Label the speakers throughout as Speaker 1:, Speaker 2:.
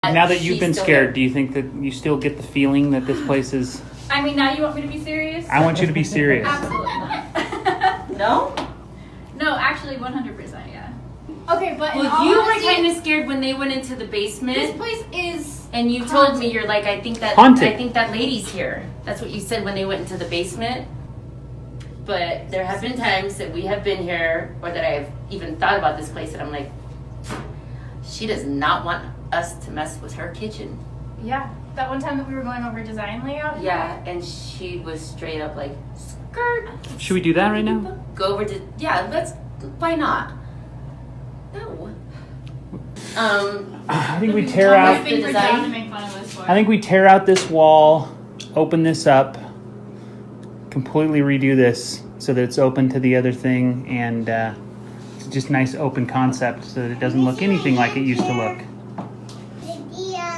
Speaker 1: Now that you've been scared, do you think that you still get the feeling that this place is...
Speaker 2: I mean, now you want me to be serious?
Speaker 1: I want you to be serious.
Speaker 2: Absolutely not.
Speaker 3: No?
Speaker 2: No, actually 100%, yeah. Okay, but
Speaker 3: Well, you were kind of scared when they went into the basement.
Speaker 2: This place is
Speaker 3: And you told me, you're like, I think that lady's here. That's what you said when they went into the basement. But there have been times that we have been here, or that I've even thought about this place, and I'm like, she does not want us to mess with her kitchen.
Speaker 2: Yeah, that one time that we were going over design layout.
Speaker 3: Yeah, and she was straight up like, skirt.
Speaker 1: Should we do that right now?
Speaker 3: Go over to, why not? No.
Speaker 1: I think we tear out...
Speaker 2: I think we're down to make fun of this one.
Speaker 1: I think we tear out this wall, open this up, completely redo this so that it's open to the other thing, and just nice open concept so that it doesn't look anything like it used to look.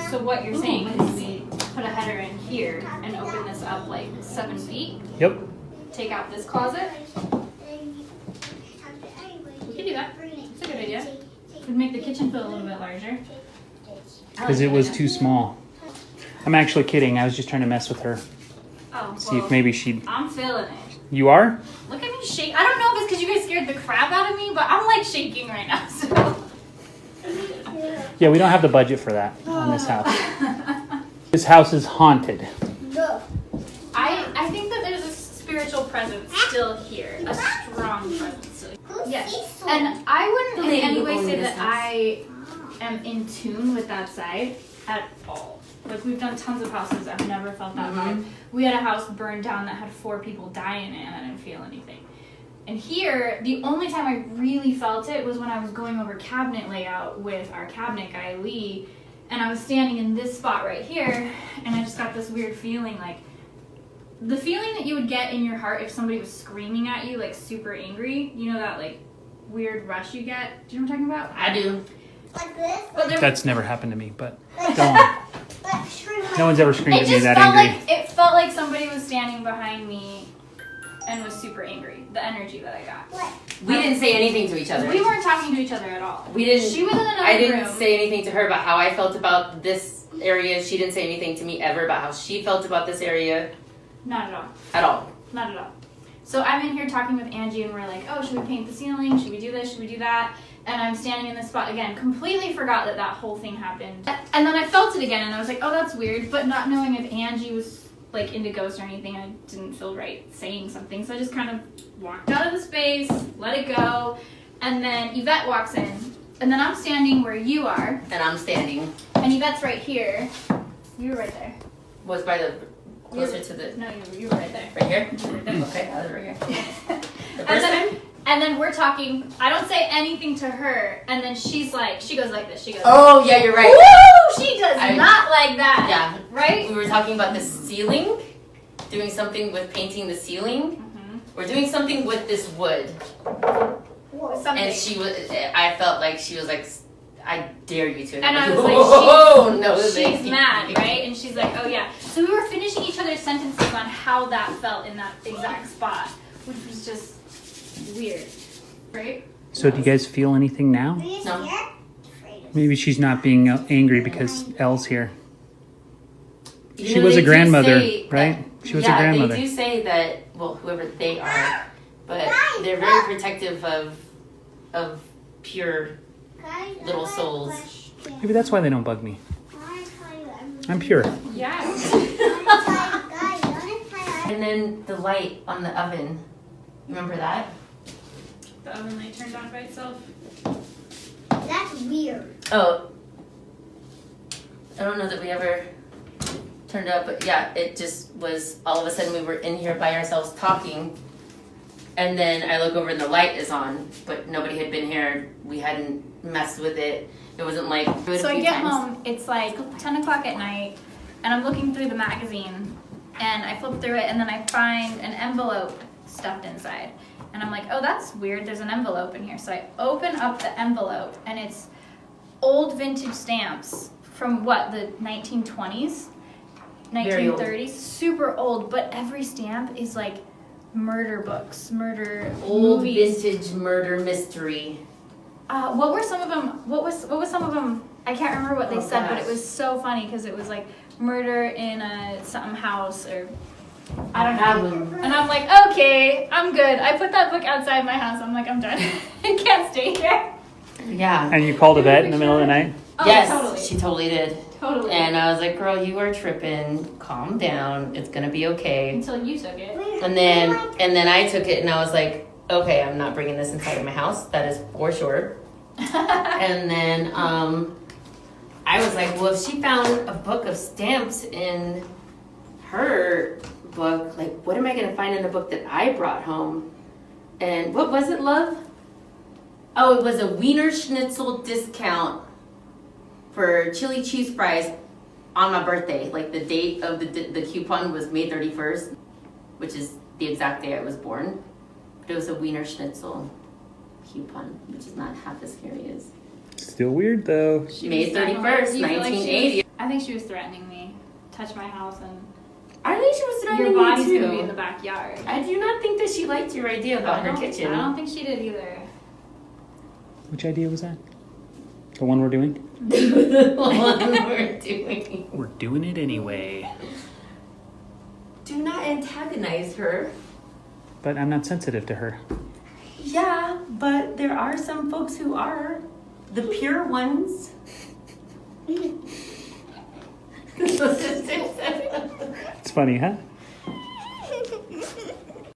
Speaker 2: So what you're saying is we put a header in here and open this up like 7 feet.
Speaker 1: Yep.
Speaker 2: Take out this closet. We can do that. It's a good idea. Would make the kitchen feel a little bit larger.
Speaker 1: Because it was too small. I'm actually kidding. I was just trying to mess with her.
Speaker 2: Oh,
Speaker 1: See if maybe she'd...
Speaker 2: I'm feeling it.
Speaker 1: You are?
Speaker 2: Look at me shake. I don't know if it's because you guys scared the crap out of me, but I'm like shaking right now. So.
Speaker 1: Yeah, we don't have the budget for that on this house. This house is haunted.
Speaker 2: I think that there's a spiritual presence still here. A strong presence still here. Yes. And I wouldn't in any way say that I am in tune with that side at all. Like, we've done tons of houses. I've never felt that vibe. We had a house burned down that had 4 people die in it, and I didn't feel anything. And here, the only time I really felt it was when I was going over cabinet layout with our cabinet guy, Lee, and I was standing in this spot right here, and I just got this weird feeling, like, the feeling that you would get in your heart if somebody was screaming at you, like, super angry. You know that, like, weird rush you get? Do you know what I'm talking about?
Speaker 3: I do.
Speaker 4: Like this?
Speaker 2: But
Speaker 1: That's never happened to me, but go on. No one's ever screamed at me that angry.
Speaker 2: It felt like somebody was standing behind me and was super angry. The energy that I got.
Speaker 3: We didn't say anything to each other.
Speaker 2: We weren't talking to each other at all.
Speaker 3: We didn't.
Speaker 2: She was in another room.
Speaker 3: I didn't say anything to her about how I felt about this area. She didn't say anything to me ever about how she felt about this area.
Speaker 2: Not at all.
Speaker 3: At all.
Speaker 2: Not at all. So I'm in here talking with Angie, and we're like, oh, should we paint the ceiling? Should we do this? Should we do that? And I'm standing in this spot again, completely forgot that whole thing happened. And then I felt it again, and I was like, oh, that's weird. But not knowing if Angie was like into ghosts or anything, I didn't feel right saying something. So I just kind of walked out of the space, let it go. And then Yvette walks in. And then I'm standing where you are.
Speaker 3: And I'm standing.
Speaker 2: And Yvette's right here. You were right there.
Speaker 3: Was by the closer to the.
Speaker 2: No, you were right there.
Speaker 3: Right here?
Speaker 2: You were right there.
Speaker 3: Okay, I was right here. The
Speaker 2: And
Speaker 3: first time?
Speaker 2: then we're talking. I don't say anything to her, and then she goes like this. She goes,
Speaker 3: Oh, yeah, you're right.
Speaker 2: woo! She does not like that.
Speaker 3: Yeah.
Speaker 2: Right?
Speaker 3: We were talking about the ceiling, doing something with painting the ceiling. We're doing something with this wood.
Speaker 2: Something.
Speaker 3: And I felt like she was like, I dare you to.
Speaker 2: And I was like,
Speaker 3: oh, no,
Speaker 2: she's mad, right? And she's like, oh yeah. So we were finishing each other's sentences on how that felt in that exact spot, which was just weird, right?
Speaker 1: So do you guys feel anything now?
Speaker 3: No.
Speaker 1: Maybe she's not being angry because Elle's here. She
Speaker 3: know,
Speaker 1: was
Speaker 3: they
Speaker 1: a
Speaker 3: do
Speaker 1: grandmother,
Speaker 3: say
Speaker 1: right?
Speaker 3: that-
Speaker 1: She was a grandmother.
Speaker 3: They do say that, well, whoever they are, but they're very protective of pure little souls.
Speaker 1: Maybe that's why they don't bug me. I'm pure.
Speaker 2: Yeah.
Speaker 3: And then the light on the oven, remember that?
Speaker 2: The oven light turned on by itself.
Speaker 4: That's weird.
Speaker 3: Oh, I don't know that we ever turned up, but yeah, it just was all of a sudden we were in here by ourselves talking, and then I look over and the light is on, but nobody had been here. We hadn't messed with it. It wasn't like.
Speaker 2: So I get home, it's like 10 o'clock at night, and I'm looking through the magazine, and I flip through it, and then I find an envelope stuffed inside. And I'm like, oh, that's weird, there's an envelope in here. So I open up the envelope, and it's old vintage stamps from what, the 1920s? 1930s? Super old, but every stamp is like murder books, murder
Speaker 3: Old
Speaker 2: movies.
Speaker 3: vintage murder mystery.
Speaker 2: What were some of them? What was some of them I can't remember what they
Speaker 3: Oh,
Speaker 2: said, but it
Speaker 3: gosh.
Speaker 2: was so funny because it was like murder in a something house or I don't
Speaker 3: have
Speaker 2: know.
Speaker 3: them.
Speaker 2: And I'm like, okay, I'm good. I put that book outside my house. I'm like, I'm done. I can't stay here.
Speaker 3: Yeah.
Speaker 1: And you called a vet in the middle of the night?
Speaker 2: Oh,
Speaker 3: Yes,
Speaker 2: totally.
Speaker 3: she totally did.
Speaker 2: Totally.
Speaker 3: And I was like, girl, you are tripping. Calm down. It's gonna be okay.
Speaker 2: Until you took it.
Speaker 3: And then I took it and I was like, okay, I'm not bringing this inside of my house. That is for sure. And then I was like, well, if she found a book of stamps in her book, like, what am I gonna find in the book that I brought home? And what was it, love? Oh, it was a Wiener Schnitzel discount for chili cheese fries on my birthday. Like the date of the coupon was May 31st, which is the exact day I was born. But it was a Wiener Schnitzel coupon, which is not half as scary as
Speaker 1: Still weird though.
Speaker 3: May 31st,
Speaker 2: Do you feel like she
Speaker 3: 1980.
Speaker 2: was- I think she was threatening me. Touch my house and
Speaker 3: I think she was
Speaker 2: your
Speaker 3: threatening
Speaker 2: body's
Speaker 3: me
Speaker 2: gonna be in the
Speaker 3: too.
Speaker 2: backyard.
Speaker 3: I do not think that she liked your idea about her
Speaker 2: I
Speaker 3: kitchen.
Speaker 2: don't think she did either.
Speaker 1: Which idea was that? The one we're doing?
Speaker 3: The one we're doing.
Speaker 1: We're doing it anyway.
Speaker 3: Do not antagonize her.
Speaker 1: But I'm not sensitive to her.
Speaker 3: Yeah, but there are some folks who are. The pure ones.
Speaker 1: It's funny, huh?